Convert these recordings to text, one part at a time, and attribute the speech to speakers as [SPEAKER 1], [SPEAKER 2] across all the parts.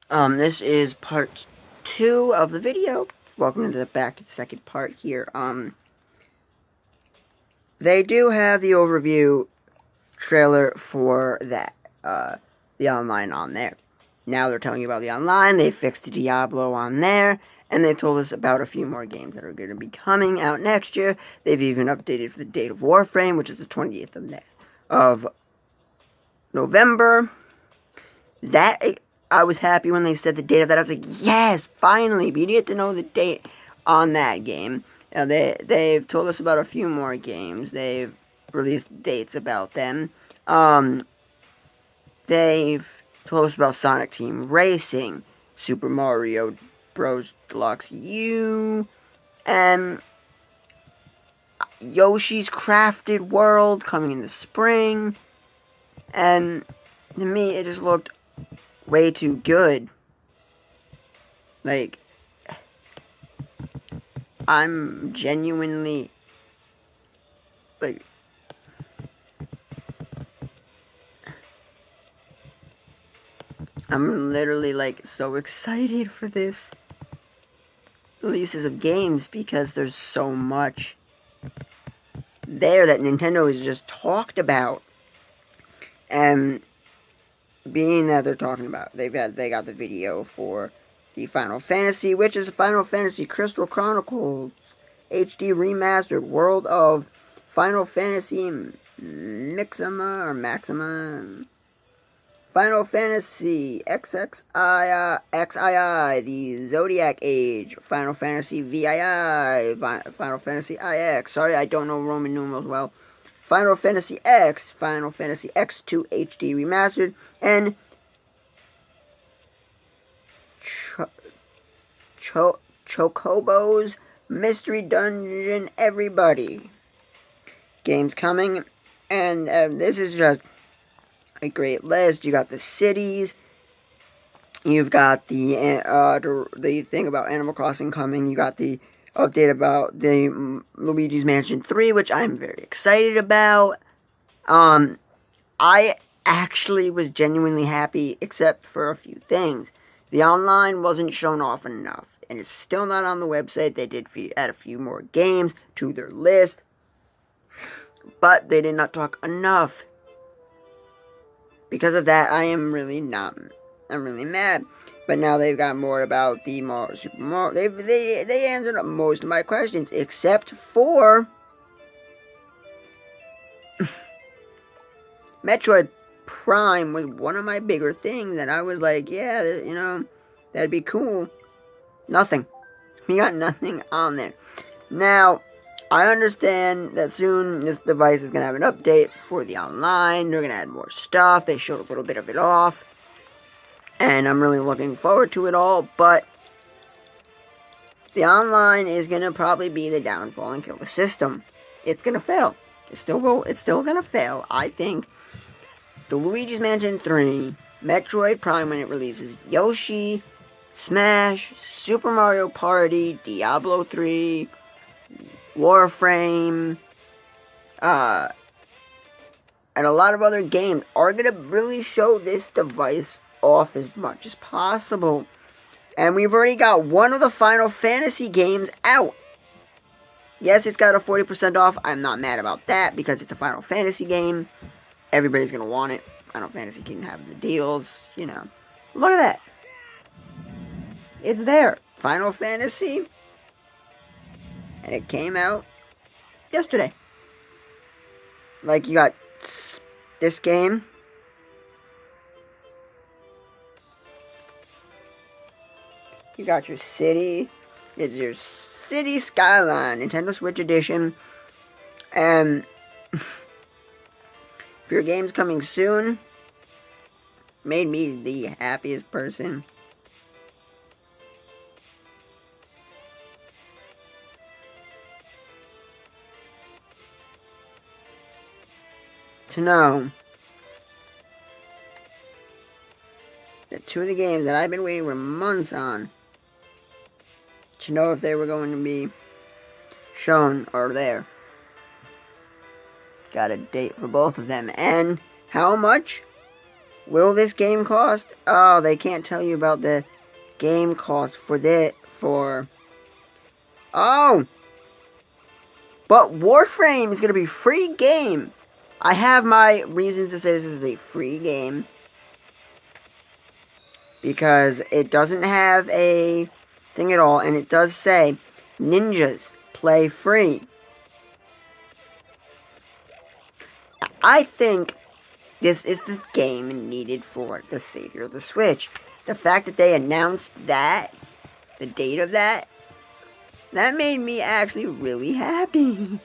[SPEAKER 1] This is part 2 of the video. Welcome to back to the second part here. They do have the overview trailer for that, the online on there. Now they're telling you about the online, they fixed the Diablo on there, and they've told us about a few more games that are going to be coming out next year. They've even updated for the date of Warframe, which is the 28th of November. That, I was happy when they said the date of that. I was like, yes, finally, we need to know the date on that game. They've told us about a few more games. They've released dates about them. They've told us about Sonic Team Racing, Super Mario Bros. Deluxe U, and Yoshi's Crafted World coming in the spring. And to me, it just looked way too good. Like, I'm genuinely, like, I'm literally, like, so excited for this releases of games because there's so much there that Nintendo has just talked about. And being that they're talking about, they got the video for the Final Fantasy, which is Final Fantasy Crystal Chronicles HD Remastered World of Final Fantasy Maxima, Final Fantasy XXII, the Zodiac Age, Final Fantasy VII, Final Fantasy IX. Sorry, I don't know Roman numerals well. Final Fantasy X, Final Fantasy X2 HD Remastered, and Chocobo's Mystery Dungeon Everybody. Games coming, and this is just a great list. You got the cities, you've got the thing about Animal Crossing coming, you got the update about the Luigi's Mansion 3, which I'm very excited about. I actually was genuinely happy, except for a few things. The online wasn't shown off enough, and it's still not on the website. They did add a few more games to their list, but they did not talk enough. Because of that, I'm really mad. But now they've got more about the Super Mario. They answered most of my questions, except for Metroid Prime was one of my bigger things, and I was like, yeah, that'd be cool. Nothing. We got nothing on there. Now, I understand that soon this device is going to have an update for the online. They're going to add more stuff. They showed a little bit of it off. And I'm really looking forward to it all. But the online is going to probably be the downfall and kill the system. It's going to fail. It's still going to fail. I think the Luigi's Mansion 3, Metroid Prime when it releases, Yoshi, Smash, Super Mario Party, Diablo 3, Warframe, and a lot of other games are going to really show this device off as much as possible. And we've already got one of the Final Fantasy games out. Yes, it's got a 40% off. I'm not mad about that because it's a Final Fantasy game. Everybody's going to want it. Final Fantasy can have the deals, Look at that. It's there. Final Fantasy. And it came out yesterday. Like, you got this game. You got your city. It's your City Skyline, Nintendo Switch Edition. And if your game's coming soon, made me the happiest person. To know that two of the games that I've been waiting for months on, to know if they were going to be shown are there. Got a date for both of them. And how much? Will this game cost? Oh, they can't tell you about the game cost for Oh! But Warframe is going to be free game. I have my reasons to say this is a free game. Because it doesn't have a thing at all. And it does say, ninjas, play free. I think this is the game needed for the savior of the Switch. The fact that they announced that, the date of that made me actually really happy.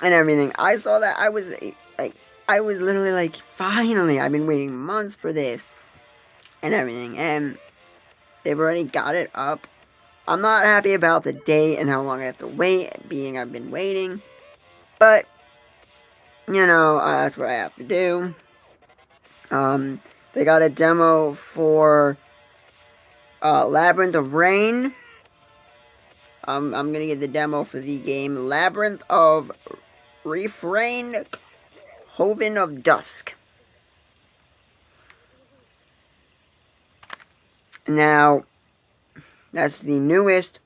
[SPEAKER 1] And everything. I saw that, I was literally like, finally, I've been waiting months for this. And everything. And they've already got it up. I'm not happy about the date and how long I have to wait, being I've been waiting. But, you know, that's what I have to do. They got a demo for Labyrinth of Rain. I'm gonna get the demo for the game Labyrinth of Refrain, Hoven of Dusk. Now, that's the newest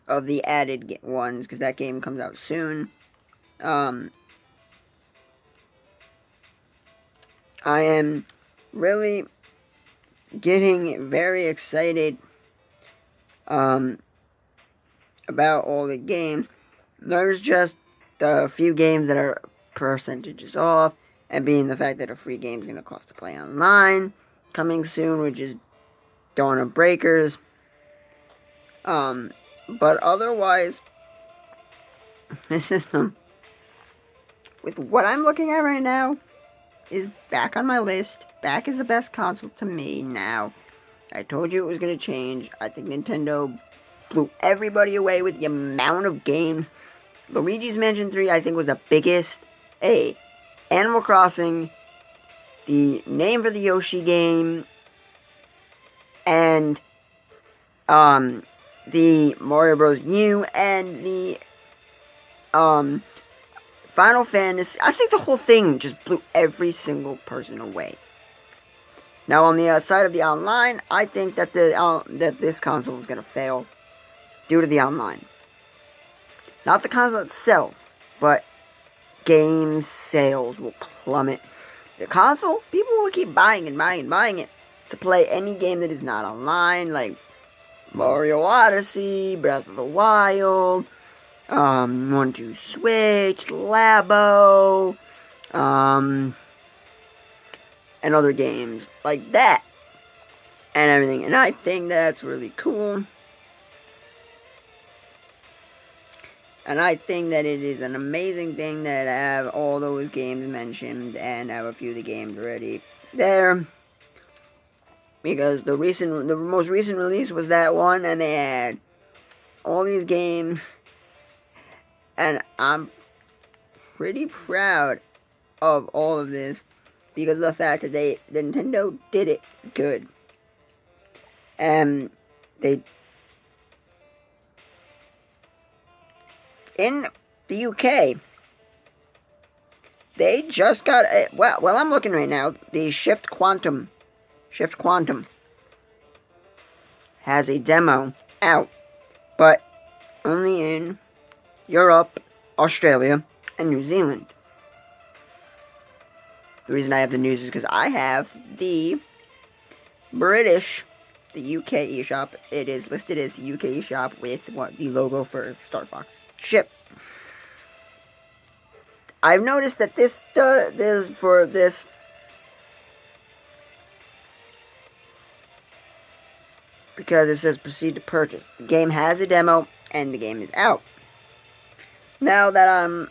[SPEAKER 1] of the added ones, because that game comes out soon. I am really getting very excited about all the games. There's just a few games that are percentages off, and being the fact that a free game is going to cost to play online coming soon, which is Dawn of Breakers. But otherwise, this system, with what I'm looking at right now, is back on my list. Back is the best console to me now. I told you it was going to change. I think Nintendo blew everybody away with the amount of games. Luigi's Mansion 3, I think, was the biggest. Animal Crossing, the name for the Yoshi game, and the Mario Bros. U, and the Final Fantasy. I think the whole thing just blew every single person away. Now, on the side of the online, I think that that this console is going to fail due to the online. Not the console itself, but game sales will plummet. The console, people will keep buying and buying and buying it to play any game that is not online, like Mario Odyssey, Breath of the Wild, 1-2 Switch, Labo, and other games like that, and everything. And I think that's really cool. And I think that it is an amazing thing that I have all those games mentioned and have a few of the games already there. Because the most recent release was that one, and they had all these games. And I'm pretty proud of all of this because of the fact that Nintendo did it good. And in the UK, they just got well, I'm looking right now, the Shift Quantum has a demo out, but only in Europe, Australia, and New Zealand. The reason I have the news is because I have the UK eShop. It is listed as the UK eShop with the logo for Star Fox ship. I've noticed that this for this because it says proceed to purchase. The game has a demo and the game is out. Now that I'm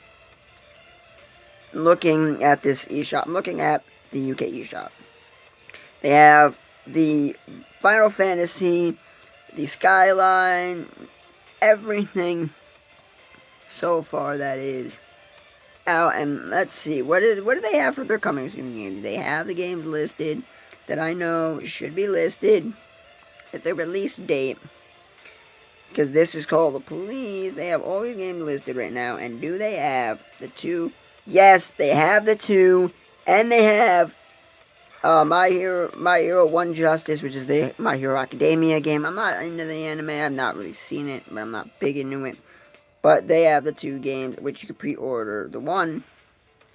[SPEAKER 1] looking at this eShop, I'm looking at the UK eShop. They have the Final Fantasy, the Skyline, everything so far that is out. And let's see, what do they have for their coming soon games? They have the games listed that I know should be listed at the release date. Because this is called The Police. They have all these games listed right now. And do they have the two? Yes, they have the two And they have My Hero One Justice, which is the My Hero Academia game. I'm not into the anime. I've not really seen it, but I'm not big into it. But they have the 2 games, which you can pre-order. The one,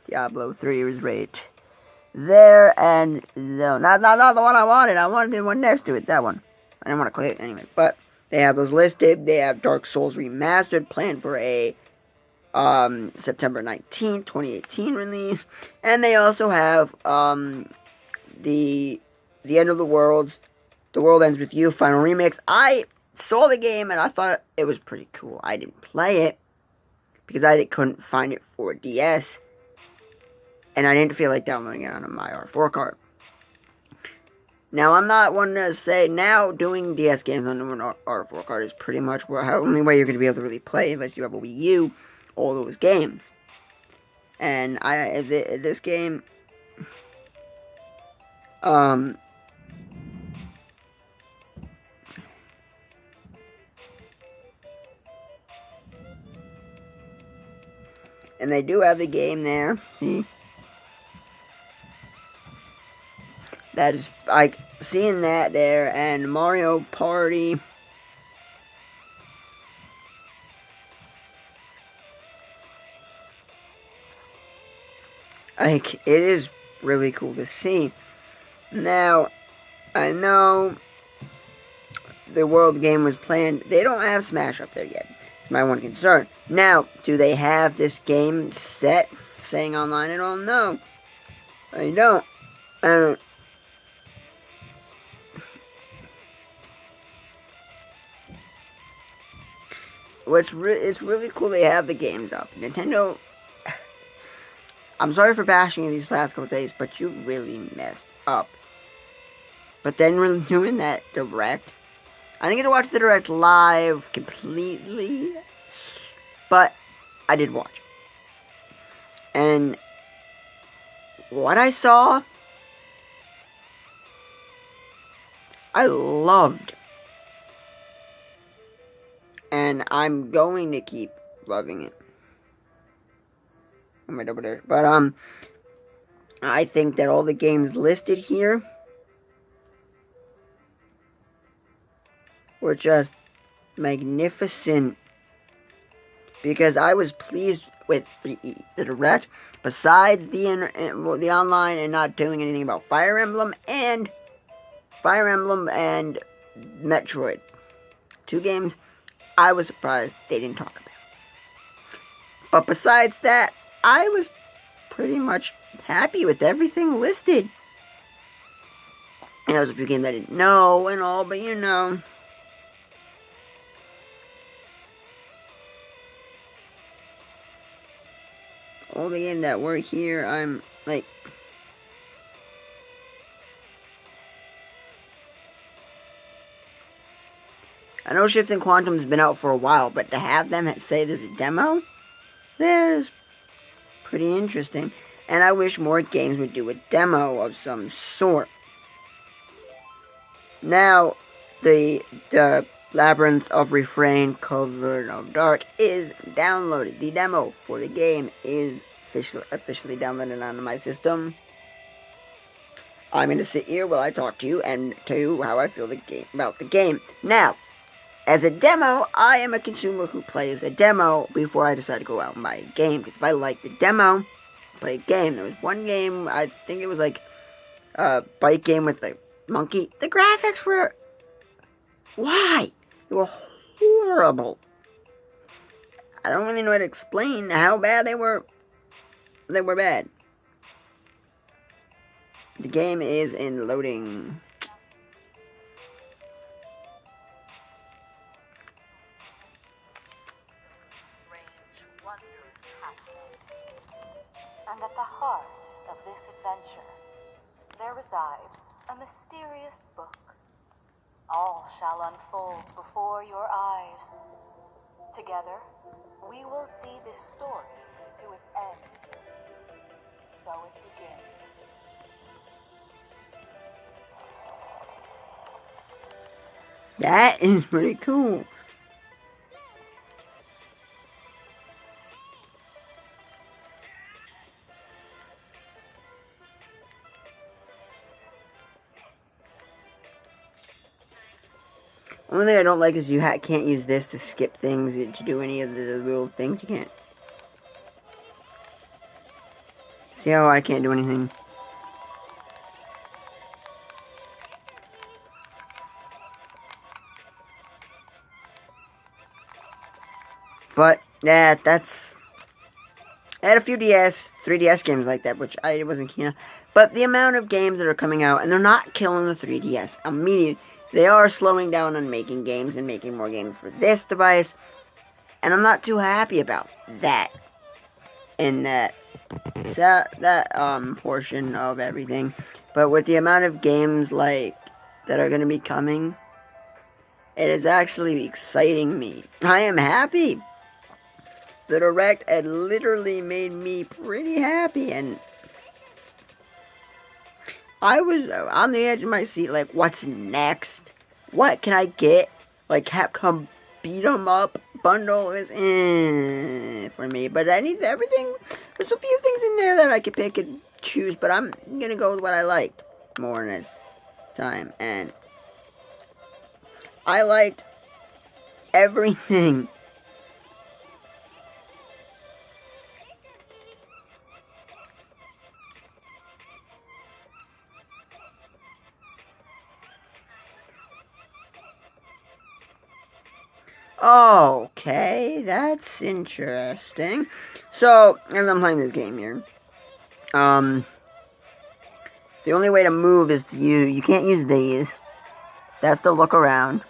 [SPEAKER 1] Diablo 3, is right there, and no, not the one I wanted. I wanted the one next to it, that one. I didn't want to click it anyway, but they have those listed. They have Dark Souls Remastered planned for a September 19th, 2018 release, and they also have the End of the World Ends with You Final Remix. I saw the game and I thought it was pretty cool. I didn't play it because I couldn't find it for DS, and I didn't feel like downloading it on my R4 card. Now, I'm not one to say now doing DS games on an R4 card is pretty much the only way you're going to be able to really play unless you have a Wii U, all those games. And this game, and they do have the game there, see? That is, like, seeing that there, and Mario Party. Like, it is really cool to see. Now, I know the world game was planned. They don't have Smash up there yet. It's my one concern. Now, do they have this game set, saying online at all? No. I don't. It's really cool they have the games up. Nintendo, I'm sorry for bashing you these past couple days, but you really messed up. But then we're doing that direct. I didn't get to watch the direct live completely, but I did watch. And what I saw, I loved. And I'm going to keep loving it. I'm right over there. But, I think that all the games listed here were just magnificent. Because I was pleased with the direct. Besides the online and not doing anything about Fire Emblem and Metroid. 2 games I was surprised they didn't talk about. But besides that, I was pretty much happy with everything listed. And there was a few games I didn't know and all, but you know. All the games that were here, I'm like... I know Shift and Quantum's been out for a while, but to have them say there's a demo, there's pretty interesting. And I wish more games would do a demo of some sort. Now, the Labyrinth of Refrain Covered of Dark is downloaded. The demo for the game is officially downloaded onto my system. I'm going to sit here while I talk to you and tell you how I feel about the game. Now, as a demo, I am a consumer who plays a demo before I decide to go out and buy a game. Because if I like the demo, play a game. There was one game, I think it was like a bike game with the monkey. The graphics were... Why? They were horrible. I don't really know how to explain how bad they were. They were bad. The game is in loading.
[SPEAKER 2] And at the heart of this adventure, there resides a mysterious book. All shall unfold before your eyes. Together, we will see this story to its end. So it begins.
[SPEAKER 1] That is pretty cool. Only thing I don't like is you can't use this to skip things, to do any of the little things. You can't. See how I can't do anything? But, yeah, that's... I had a few 3DS games like that, which I wasn't keen on. But the amount of games that are coming out, and they're not killing the 3DS immediately. They are slowing down on making games and making more games for this device. And I'm not too happy about that. In that portion of everything. But with the amount of games like that are going to be coming, it is actually exciting me. I am happy. The Direct had literally made me pretty happy, and I was on the edge of my seat, like, what's next? What can I get? Like, Capcom beat 'em up bundle is for me, but I need everything. There's a few things in there that I could pick and choose, but I'm gonna go with what I liked more this time, and I liked everything. Okay, that's interesting. So, as I'm playing this game here, the only way to move is to you can't use these. That's to look around.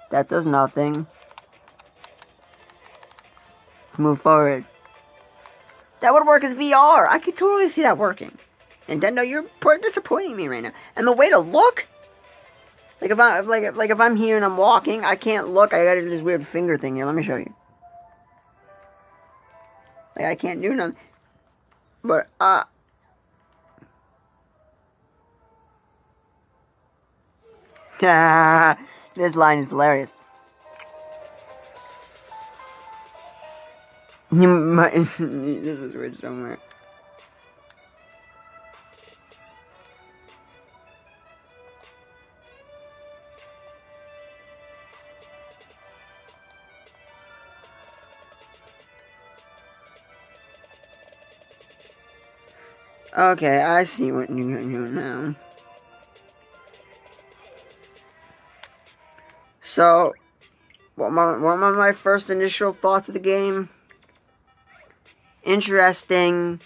[SPEAKER 1] That does nothing. Move forward. That would work as VR. I could totally see that working. Nintendo, you're disappointing me right now. And the way to look, like if I'm here and I'm walking, I can't look. I gotta do this weird finger thing here. Let me show you. Like I can't do nothing. But this line is hilarious. You might, this is weird somewhere. Okay, I see what you're doing now. So, what were my first initial thoughts of the game? Interesting.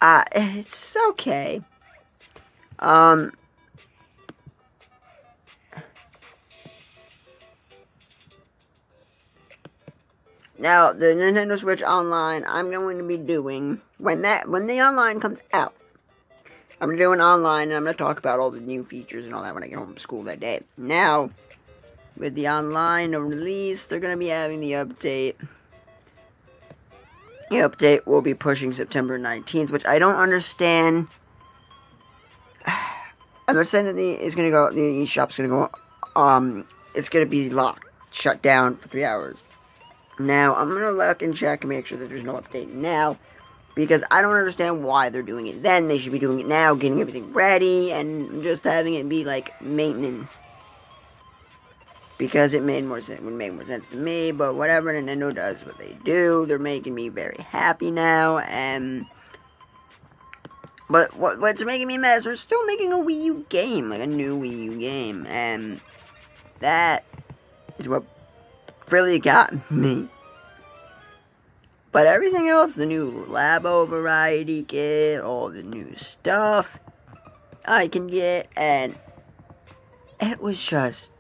[SPEAKER 1] It's okay. Now the Nintendo Switch Online, I'm going to be doing when the online comes out. I'm gonna do an online, and I'm gonna talk about all the new features and all that when I get home from school that day. Now, with the online release, they're gonna be having the update. The update will be pushing September 19th, which I don't understand. I understand that the eShop's gonna go. It's gonna be locked, shut down for 3 hours. Now, I'm gonna look and check and make sure that there's no update now, because I don't understand why they're doing it then. They should be doing it now, getting everything ready, and just having it be like maintenance. Because it would make more sense to me, but whatever, Nintendo does what they do. They're making me very happy now, and... But what's making me mad is they're still making a Wii U game, like a new Wii U game, and that is what really got me. But everything else, the new Labo variety kit, all the new stuff I can get, and it was just...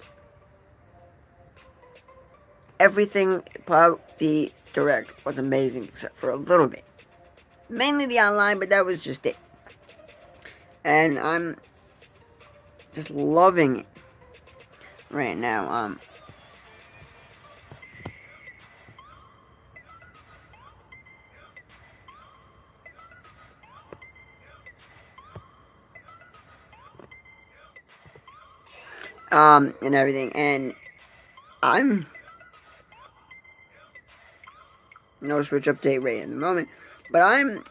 [SPEAKER 1] Everything about the Direct was amazing, except for a little bit. Mainly the online, but that was just it. And I'm just loving it right now. And everything, and I'm No Switch update right in the moment. But I'm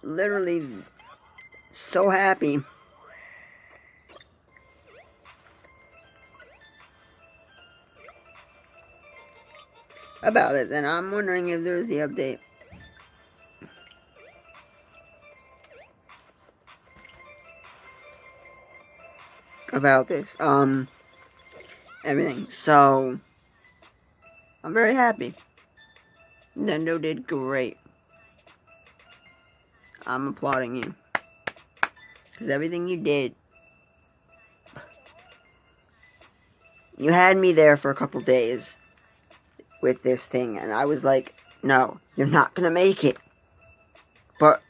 [SPEAKER 1] literally so happy about this. And I'm wondering if there's the update about this. Everything. So, I'm very happy. Nintendo did great. I'm applauding you. Because everything you did, you had me there for a couple days with this thing. And I was like, no, you're not going to make it. But,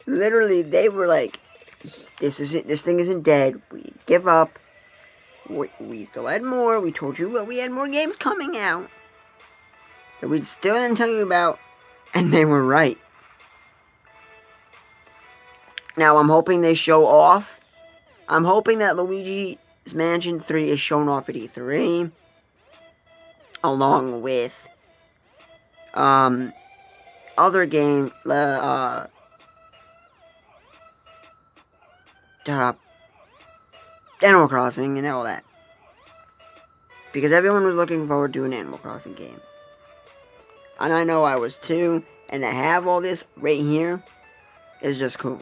[SPEAKER 1] literally, they were like, this thing isn't dead. We give up. We still had more. We told you we had more games coming out that we still didn't tell you about, and they were right. Now I'm hoping they show off. I'm hoping that Luigi's Mansion 3 is shown off at E3, along with other game Animal Crossing and all that. Because everyone was looking forward to an Animal Crossing game. And I know I was too. And to have all this right here is just cool.